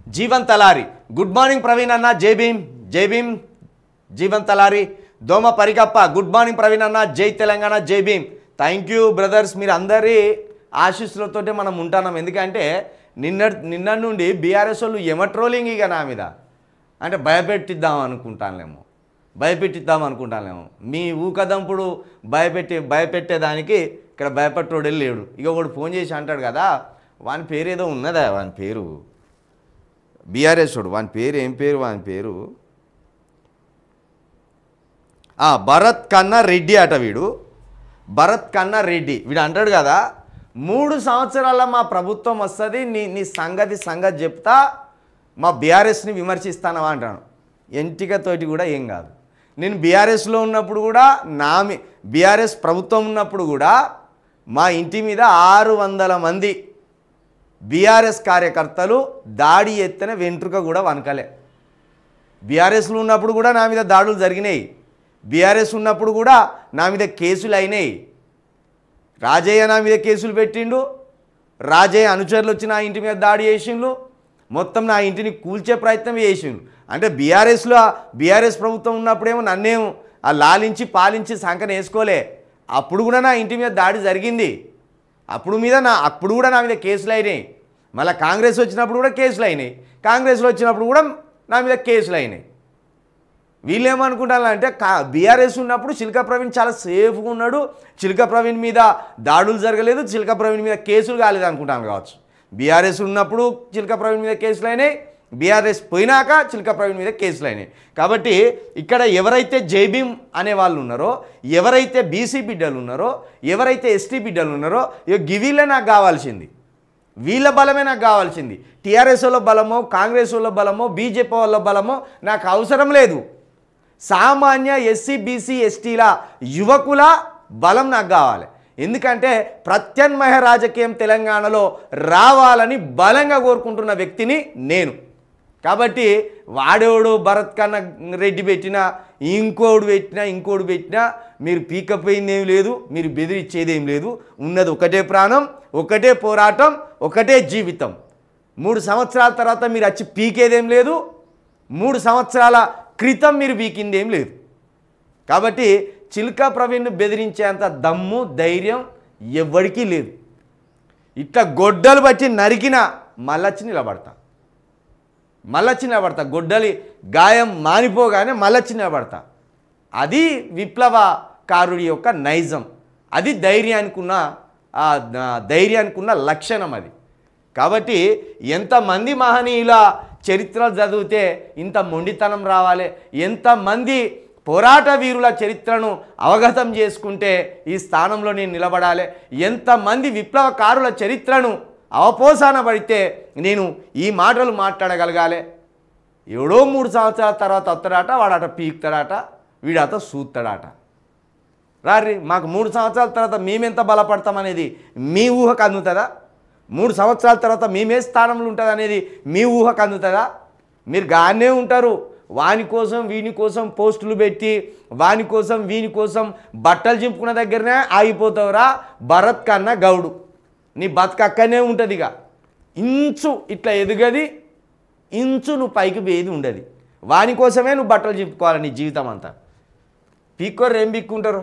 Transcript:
జీవన్ తలారి good morning Praveen అన్న జై భీమ్ జై భీమ్ జీవన్ తలారి దోమ పరికప్ప గుడ్ మార్నింగ్ ప్రవీణ్ అన్న జై తెలంగాణ జై భీమ్ థ్యాంక్ యూ బ్రదర్స్ మీరు అందరి ఆశీస్సులతోటే మనం ఉంటున్నాం ఎందుకంటే నిన్న నుండి బీఆర్ఎస్ వాళ్ళు ట్రోలింగ్ ఇక నా మీద అంటే భయపెట్టిద్దాం అనుకుంటానేమో మీ ఊకదంపుడు భయపెట్టేదానికి ఇక్కడ భయపెట్టోడు లేడు ఇక ఒకడు ఫోన్ చేసి అంటాడు కదా వాని పేరు ఏదో ఉన్నదా వాని పేరు బీఆర్ఎస్ వాడు వాని పేరు ఏం పేరు వాని పేరు భరత్ కన్నా రెడ్డి అట వీడు భరత్ కన్నా రెడ్డి వీడు అంటాడు కదా 3 సంవత్సరాల మా ప్రభుత్వం వస్తుంది నీ సంగతి చెప్తా మా బీఆర్ఎస్ని విమర్శిస్తానవా అంటాను ఎంటికతోటి కూడా ఏం కాదు నేను బీఆర్ఎస్లో ఉన్నప్పుడు కూడా బీఆర్ఎస్ ప్రభుత్వం ఉన్నప్పుడు కూడా మా ఇంటి మీద 600 మంది బీఆర్ఎస్ కార్యకర్తలు దాడి ఎత్తిన వెంట్రుక కూడా వనకలే బీఆర్ఎస్లో ఉన్నప్పుడు కూడా నా మీద దాడులు జరిగినాయి బీఆర్ఎస్ ఉన్నప్పుడు కూడా నా మీద కేసులు అయినాయి రాజయ్య నా మీద కేసులు పెట్టిండు రాజయ్య అనుచరులు వచ్చి నా ఇంటి మీద దాడి చేసిండ్రు మొత్తం నా ఇంటిని కూల్చే ప్రయత్నం చేసిండ్రు అంటే బీఆర్ఎస్ ప్రభుత్వం ఉన్నప్పుడేమో నన్నేమో లాలించి పాలించి సంకన వేసుకోలే అప్పుడు కూడా నా ఇంటి మీద దాడి జరిగింది అప్పుడు కూడా నా మీద కేసులు అయినాయి మళ్ళీ కాంగ్రెస్ వచ్చినప్పుడు కూడా కేసులు అయినాయి కాంగ్రెస్లో వచ్చినప్పుడు కూడా నా మీద కేసులు అయినాయి వీళ్ళు ఏమనుకుంటారంటే బీఆర్ఎస్ ఉన్నప్పుడు చిలక ప్రవీణ్ చాలా సేఫ్గా ఉన్నాడు చిలక ప్రవీణ్ మీద దాడులు జరగలేదు చిలక ప్రవీణ్ మీద కేసులు కాలేదు అనుకుంటాను కావచ్చు బీఆర్ఎస్ ఉన్నప్పుడు చిలక ప్రవీణ్ మీద కేసులు అయినాయి బీఆర్ఎస్ పోయినాక చిలక ప్రవీణ్ మీద కేసులు అయినాయి కాబట్టి ఇక్కడ ఎవరైతే జైభీమ్ అనే వాళ్ళు ఉన్నారో ఎవరైతే బీసీ బిడ్డలు ఉన్నారో ఎవరైతే ఎస్టీ బిడ్డలు ఉన్నారో వీళ్ళే నాకు కావాల్సింది వీళ్ళ బలమే నాకు కావాల్సింది టీఆర్ఎస్ వాళ్ళ బలమో కాంగ్రెస్ వాళ్ళ బలమో బీజేపీ వాళ్ళ బలమో నాకు అవసరం లేదు సామాన్య ఎస్సీ బీసీ ఎస్టీల యువకుల బలం నాకు కావాలి ఎందుకంటే ప్రత్యామ్నాయ రాజకీయం తెలంగాణలో రావాలని బలంగా కోరుకుంటున్న వ్యక్తిని నేను కాబట్టి వాడేవాడు భరత్ కన్నా రెడ్డి పెట్టినా ఇంకోడు పెట్టినా మీరు పీకపోయిందేం లేదు మీరు బెదిరించేదేం లేదు ఉన్నది ఒకటే ప్రాణం ఒకటే పోరాటం ఒకటే జీవితం 3 సంవత్సరాల తర్వాత మీరు వచ్చి పీకేదేం లేదు 3 సంవత్సరాల క్రితం మీరు పీకిందేం లేదు కాబట్టి చిల్కా ప్రవీణ్ను బెదిరించేంత దమ్ము ధైర్యం ఎవ్వడికి లేదు ఇట్లా గొడ్డలు బట్టి నరికినా మళ్ళొచ్చి నిలబడతా గొడ్డలి గాయం మానిపోగానే మళ్ళొచ్చి నిలబడతా అది విప్లవకారుడి యొక్క నైజం అది ధైర్యానికి ఉన్న లక్షణం అది కాబట్టి ఎంతమంది మహనీయుల చరిత్రలు చదివితే ఇంత మొండితనం రావాలి ఎంతమంది పోరాట వీరుల చరిత్రను అవగతం చేసుకుంటే ఈ స్థానంలో నేను నిలబడాలి ఎంతమంది విప్లవకారుల చరిత్రను అవపోసాన పడితే నేను ఈ మాటలు మాట్లాడగలగాలి ఎవడో 3 సంవత్సరాల తర్వాత వస్తాడట వాడట పీకుతాడట వీడట సూస్తాడట రారి మాకు 3 సంవత్సరాల తర్వాత మేమెంత బలపడతామనేది మీ ఊహకు అందుతుందా 3 సంవత్సరాల తర్వాత మేమే స్థానంలో ఉంటుంది అనేది మీ ఊహకు అందుతుందా మీరు గానే ఉంటారు వాని కోసం వీని కోసం పోస్టులు పెట్టి వాని కోసం వీని కోసం బట్టలు చింపుకున్న దగ్గరనే ఆగిపోతావురా భరత్ కన్నా గౌడు నీ బతుకక్కనే ఉంటుంది ఇక ఇంచు ఇట్లా ఎదుగది ఇంచు నువ్వు పైకి పోయేది ఉండదు వాని కోసమే నువ్వు బట్టలు చింపుకోవాలి నీ జీవితం అంతా పీక్కోరు ఏం పీక్కుంటారు